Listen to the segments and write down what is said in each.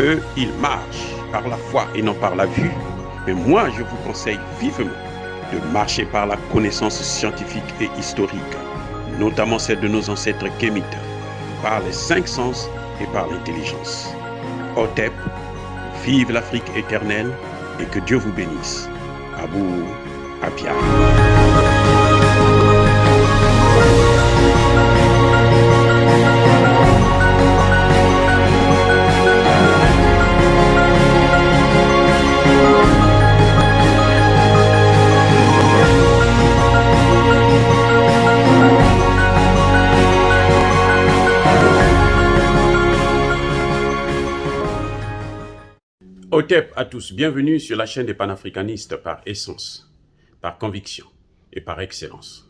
Eux, ils marchent par la foi et non par la vue. Mais moi, je vous conseille vivement de marcher par la connaissance scientifique et historique, notamment celle de nos ancêtres kémites, par les cinq sens et par l'intelligence. Otep, vive l'Afrique éternelle et que Dieu vous bénisse. Abou Abia. Otep à tous, bienvenue sur la chaîne des panafricanistes par essence, par conviction et par excellence.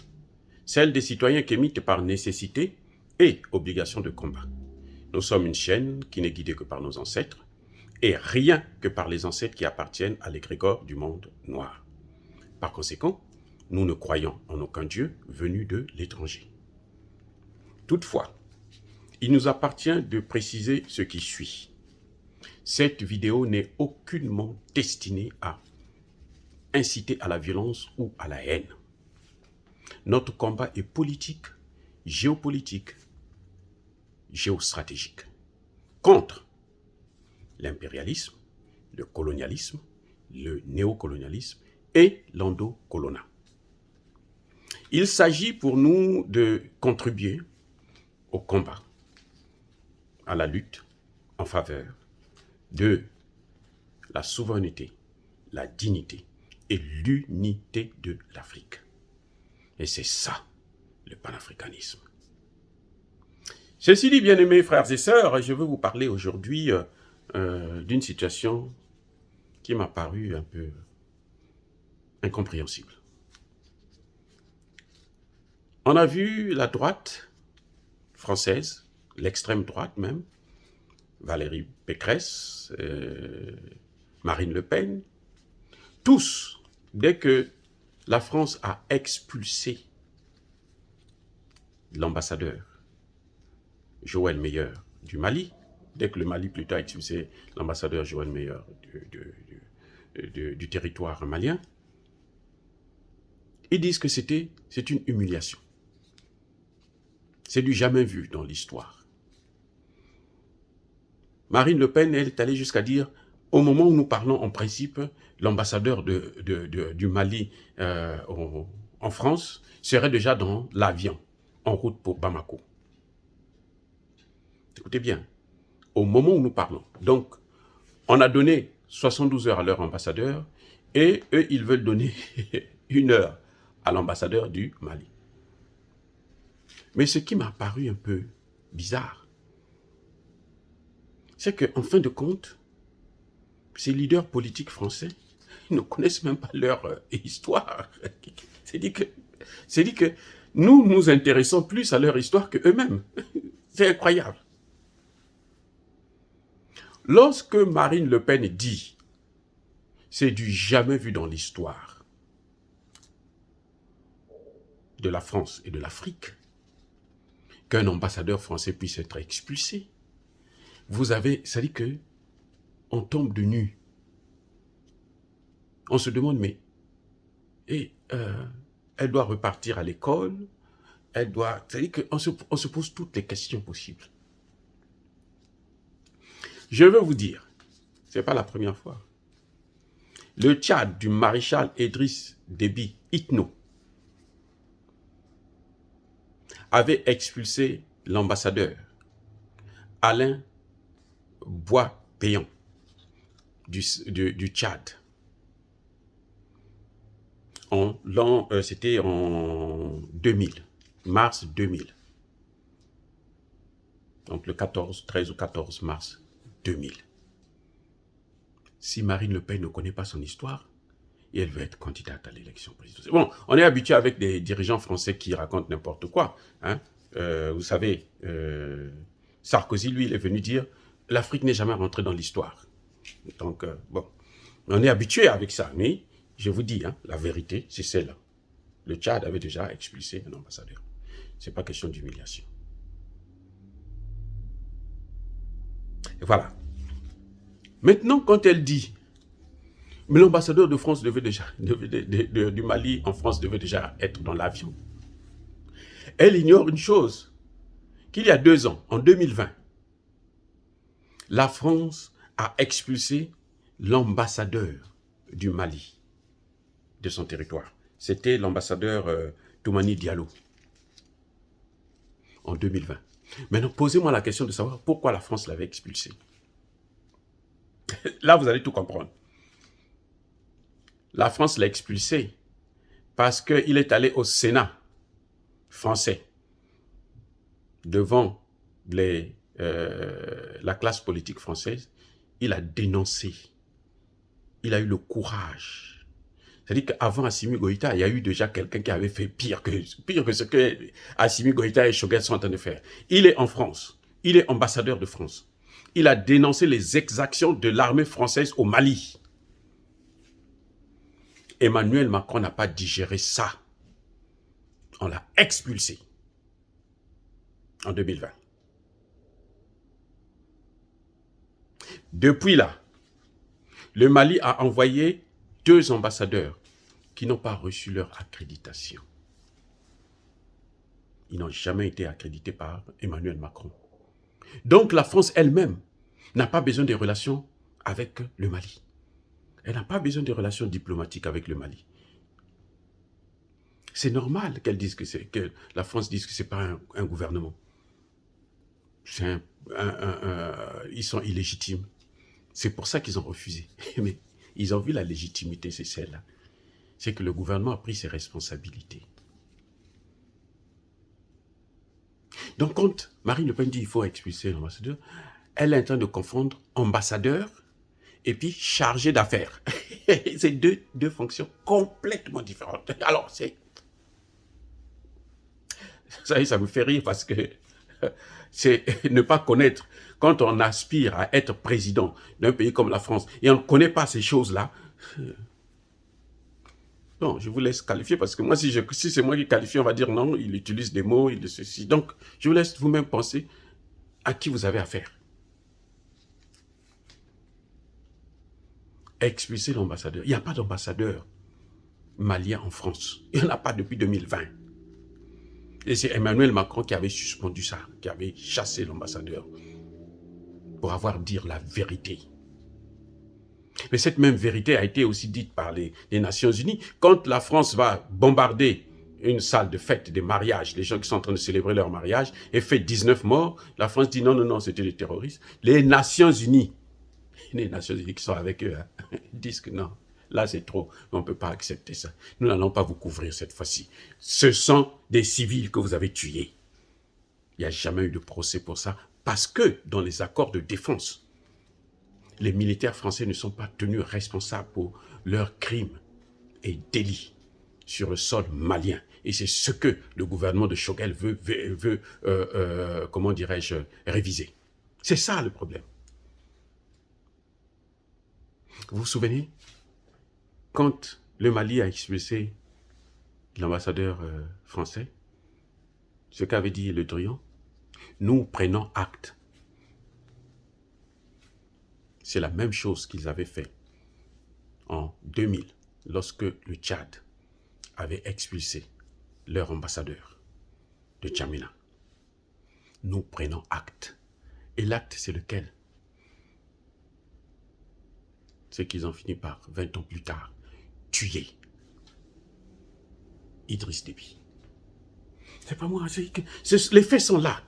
Celle des citoyens kémites par nécessité et obligation de combat. Nous sommes une chaîne qui n'est guidée que par nos ancêtres et rien que par les ancêtres qui appartiennent à l'égrégore du monde noir. Par conséquent, nous ne croyons en aucun Dieu venu de l'étranger. Toutefois, il nous appartient de préciser ce qui suit. Cette vidéo n'est aucunement destinée à inciter à la violence ou à la haine. Notre combat est politique, géopolitique, géostratégique. Contre l'impérialisme, le colonialisme, le néocolonialisme et l'endocolonat. Il s'agit pour nous de contribuer au combat, à la lutte en faveur de la souveraineté, la dignité et l'unité de l'Afrique. Et c'est ça, le panafricanisme. Ceci dit, bien-aimés frères et sœurs, je veux vous parler aujourd'hui d'une situation qui m'a paru un peu incompréhensible. On a vu la droite française, l'extrême droite même, Valérie Pécresse, Marine Le Pen, tous, dès que la France a expulsé l'ambassadeur Joël Meyer du Mali, dès que le Mali plutôt a expulsé l'ambassadeur Joël Meyer du territoire malien, ils disent que c'est une humiliation. C'est du jamais vu dans l'histoire. Marine Le Pen, elle est allée jusqu'à dire, au moment où nous parlons en principe, l'ambassadeur du Mali en France serait déjà dans l'avion, en route pour Bamako. Écoutez bien, au moment où nous parlons. Donc, on a donné 72 heures à leur ambassadeur et eux, ils veulent donner 1 heure à l'ambassadeur du Mali. Mais ce qui m'a paru un peu bizarre, c'est qu'en fin de compte, ces leaders politiques français, ils ne connaissent même pas leur histoire. C'est dit que nous nous intéressons plus à leur histoire qu'eux-mêmes. C'est incroyable. Lorsque Marine Le Pen dit, c'est du jamais vu dans l'histoire de la France et de l'Afrique, qu'un ambassadeur français puisse être expulsé, vous avez, ça dit que on tombe de nu. On se demande, mais elle doit repartir à l'école, elle doit, ça dit qu'on se pose toutes les questions possibles. Je veux vous dire, c'est pas la première fois. Le Tchad du maréchal Idriss Déby Itno avait expulsé l'ambassadeur Alain Bois-Péan du Tchad. C'était en 2000, mars 2000. Donc le 13 ou 14 mars 2000. Si Marine Le Pen ne connaît pas son histoire, et elle veut être candidate à l'élection présidentielle. Bon, on est habitué avec des dirigeants français qui racontent n'importe quoi. Hein. Vous savez, Sarkozy, lui, il est venu dire « l'Afrique n'est jamais rentrée dans l'histoire ». Donc, bon, on est habitué avec ça. Mais je vous dis, hein, la vérité, c'est celle-là. Le Tchad avait déjà expulsé un ambassadeur. Ce n'est pas question d'humiliation. Et voilà. Maintenant, quand elle dit, mais l'ambassadeur de France du Mali en France devait déjà être dans l'avion, elle ignore une chose, qu'il y a 2 ans, en 2020, la France a expulsé l'ambassadeur du Mali de son territoire. C'était l'ambassadeur Toumani Diallo en 2020. Maintenant, posez-moi la question de savoir pourquoi la France l'avait expulsé. Là, vous allez tout comprendre. La France l'a expulsé parce qu'il est allé au Sénat français devant la classe politique française. Il a dénoncé. Il a eu le courage. C'est-à-dire qu'avant Assimi Goïta, il y a eu déjà quelqu'un qui avait fait pire que ce que Assimi Goïta et Choguel sont en train de faire. Il est en France. Il est ambassadeur de France. Il a dénoncé les exactions de l'armée française au Mali. Emmanuel Macron n'a pas digéré ça. On l'a expulsé en 2020. Depuis là, le Mali a envoyé 2 ambassadeurs qui n'ont pas reçu leur accréditation. Ils n'ont jamais été accrédités par Emmanuel Macron. Donc la France elle-même n'a pas besoin des relations avec le Mali. Elle n'a pas besoin de relations diplomatiques avec le Mali. C'est normal qu'elle dise que la France dise que ce n'est pas un gouvernement. Ils sont illégitimes. C'est pour ça qu'ils ont refusé. Mais ils ont vu la légitimité, c'est celle-là. C'est que le gouvernement a pris ses responsabilités. Donc quand Marine Le Pen dit qu'il faut expulser l'ambassadeur, elle est en train de confondre ambassadeur et puis chargé d'affaires. C'est deux fonctions complètement différentes. Alors, ça me fait rire parce que c'est ne pas connaître. Quand on aspire à être président d'un pays comme la France et on ne connaît pas ces choses-là, non, je vous laisse qualifier parce que moi, si c'est moi qui qualifie, on va dire non, il utilise des mots, il ceci. Donc, je vous laisse vous-même penser à qui vous avez affaire. Expulser l'ambassadeur. Il n'y a pas d'ambassadeur malien en France. Il n'y en a pas depuis 2020. Et c'est Emmanuel Macron qui avait suspendu ça, qui avait chassé l'ambassadeur pour avoir dit la vérité. Mais cette même vérité a été aussi dite par les Nations Unies. Quand la France va bombarder une salle de fête, des mariages, les gens qui sont en train de célébrer leur mariage, et fait 19 morts, la France dit non, non, non, c'était des terroristes. Les Nations Unies qui sont avec eux, disent que non, là c'est trop, on ne peut pas accepter ça. Nous n'allons pas vous couvrir cette fois-ci. Ce sont des civils que vous avez tués. Il n'y a jamais eu de procès pour ça, parce que dans les accords de défense, les militaires français ne sont pas tenus responsables pour leurs crimes et délits sur le sol malien. Et c'est ce que le gouvernement de Choguel veut comment dirais-je, réviser. C'est ça le problème. Vous vous souvenez, quand le Mali a expulsé l'ambassadeur français, ce qu'avait dit Le Drian, nous prenons acte. C'est la même chose qu'ils avaient fait en 2000, lorsque le Tchad avait expulsé leur ambassadeur de N'Djamena. Nous prenons acte. Et l'acte, c'est lequel? C'est qu'ils ont fini par, 20 ans plus tard, tuer Idriss Déby. C'est pas moi, les faits sont là.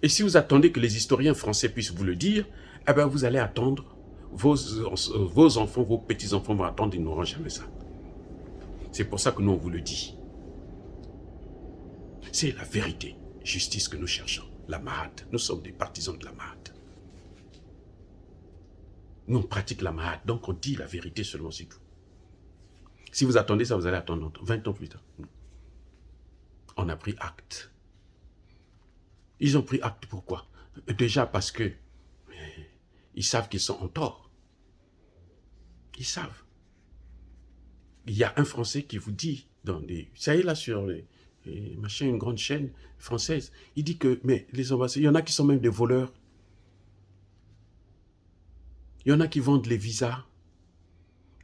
Et si vous attendez que les historiens français puissent vous le dire, eh bien vous allez attendre, vos enfants, vos petits-enfants vont attendre, ils n'auront jamais ça. C'est pour ça que nous on vous le dit. C'est la vérité, justice que nous cherchons, la Mahad. Nous sommes des partisans de la Mahad. Nous on pratique la Mahad, donc on dit la vérité seulement, c'est tout. Si vous attendez ça, vous allez attendre 20 ans plus tard. On a pris acte. Ils ont pris acte pourquoi? Déjà parce que ils savent qu'ils sont en tort. Ils savent. Il y a un Français qui vous dit, ça y est là sur une grande chaîne française, il dit que mais les ambassadeurs, il y en a qui sont même des voleurs. Il y en a qui vendent les visas.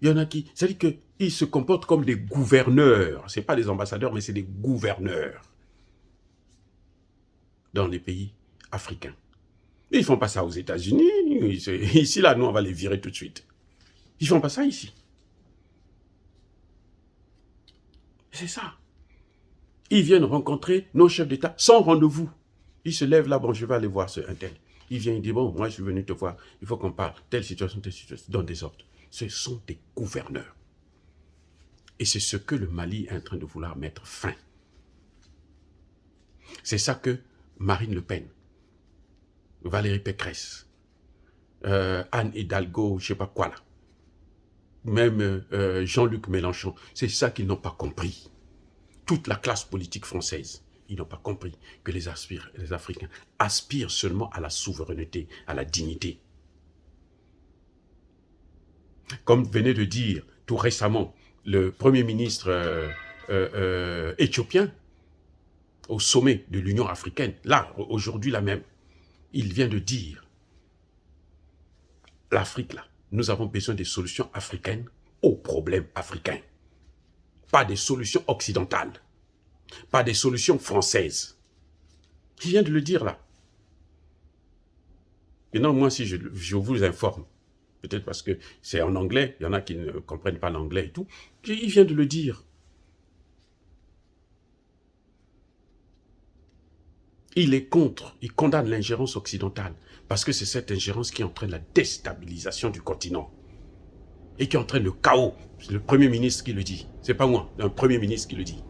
Il y en a qui... C'est-à-dire qu'ils se comportent comme des gouverneurs. Ce n'est pas des ambassadeurs, mais c'est des gouverneurs dans les pays africains. Ils ne font pas ça aux États-Unis. Ici, là, nous, on va les virer tout de suite. Ils ne font pas ça ici. C'est ça. Ils viennent rencontrer nos chefs d'État sans rendez-vous. Ils se lèvent là, bon, je vais aller voir un tel. Il vient, il dit, bon, moi, je suis venu te voir. Il faut qu'on parle. Telle situation, dans des ordres. Ce sont des gouverneurs. Et c'est ce que le Mali est en train de vouloir mettre fin. C'est ça que Marine Le Pen, Valérie Pécresse, Anne Hidalgo, je ne sais pas quoi là, même Jean-Luc Mélenchon, c'est ça qu'ils n'ont pas compris. Toute la classe politique française, ils n'ont pas compris que les Africains aspirent seulement à la souveraineté, à la dignité. Comme venait de dire tout récemment le Premier ministre éthiopien au sommet de l'Union africaine, là, aujourd'hui, là même, il vient de dire, l'Afrique, là, nous avons besoin des solutions africaines aux problèmes africains. Pas des solutions occidentales, pas des solutions françaises. Il vient de le dire, là. Maintenant, moi, si je vous informe, peut-être parce que c'est en anglais, il y en a qui ne comprennent pas l'anglais et tout, il vient de le dire. Il est contre, il condamne l'ingérence occidentale, parce que c'est cette ingérence qui entraîne la déstabilisation du continent et qui entraîne le chaos. C'est le Premier ministre qui le dit, c'est pas moi, c'est un Premier ministre qui le dit.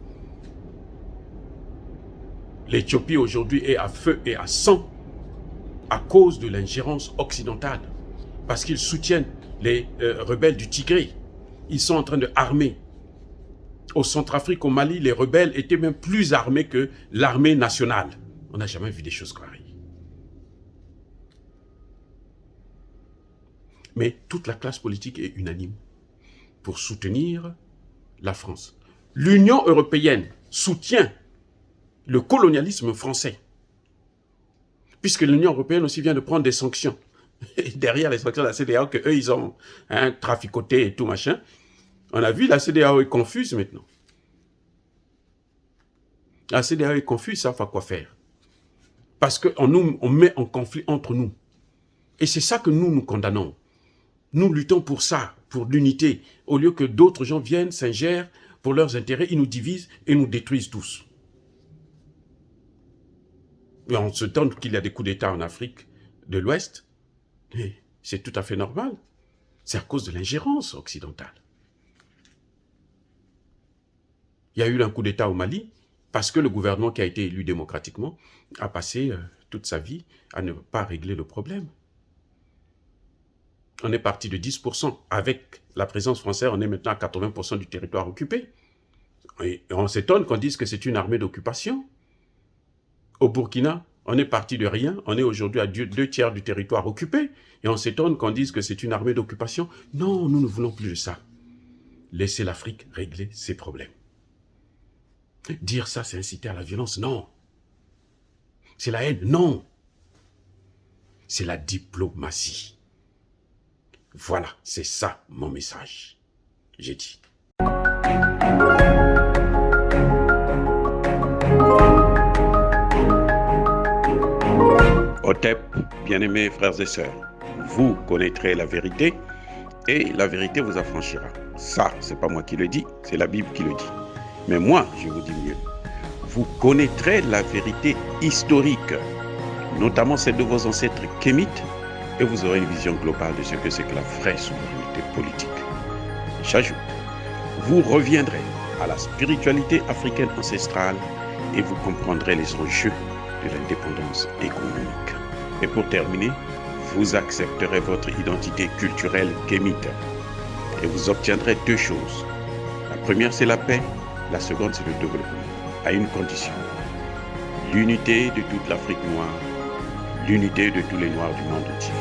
L'Éthiopie aujourd'hui est à feu et à sang à cause de l'ingérence occidentale, parce qu'ils soutiennent les rebelles du Tigré. Ils sont en train de armer. Au Centrafrique, au Mali, les rebelles étaient même plus armés que l'armée nationale. On n'a jamais vu des choses pareilles. Mais toute la classe politique est unanime pour soutenir la France. L'Union européenne soutient le colonialisme français, puisque l'Union européenne aussi vient de prendre des sanctions. Et derrière les sanctions de la CEDEAO, qu'eux, ils ont traficoté et tout machin. On a vu, la CEDEAO est confuse maintenant. La CEDEAO est confuse, ça va quoi faire. Parce qu'on met en conflit entre nous. Et c'est ça que nous condamnons. Nous luttons pour ça, pour l'unité. Au lieu que d'autres gens viennent, s'ingèrent pour leurs intérêts, ils nous divisent et nous détruisent tous. Et on se donne qu'il y a des coups d'État en Afrique de l'Ouest. C'est tout à fait normal. C'est à cause de l'ingérence occidentale. Il y a eu un coup d'État au Mali, parce que le gouvernement qui a été élu démocratiquement a passé toute sa vie à ne pas régler le problème. On est parti de 10%. Avec la présence française, on est maintenant à 80% du territoire occupé. Et on s'étonne qu'on dise que c'est une armée d'occupation. Au Burkina, on est parti de rien. On est aujourd'hui à 2/3 du territoire occupé. Et on s'étonne qu'on dise que c'est une armée d'occupation. Non, nous ne voulons plus de ça. Laissez l'Afrique régler ses problèmes. Dire ça, c'est inciter à la violence? Non. C'est la haine? Non. C'est la diplomatie. Voilà, c'est ça mon message. J'ai dit. Otep, bien-aimés frères et sœurs, vous connaîtrez la vérité et la vérité vous affranchira. Ça, c'est pas moi qui le dis, c'est la Bible qui le dit. Mais moi, je vous dis mieux. Vous connaîtrez la vérité historique, notamment celle de vos ancêtres kémites, et vous aurez une vision globale de ce que c'est que la vraie souveraineté politique. J'ajoute, vous reviendrez à la spiritualité africaine ancestrale et vous comprendrez les enjeux de l'indépendance économique. Et pour terminer, vous accepterez votre identité culturelle kémite et vous obtiendrez deux choses. La première, c'est la paix. La seconde, c'est le développement, à une condition. L'unité de toute l'Afrique noire, l'unité de tous les Noirs du monde entier.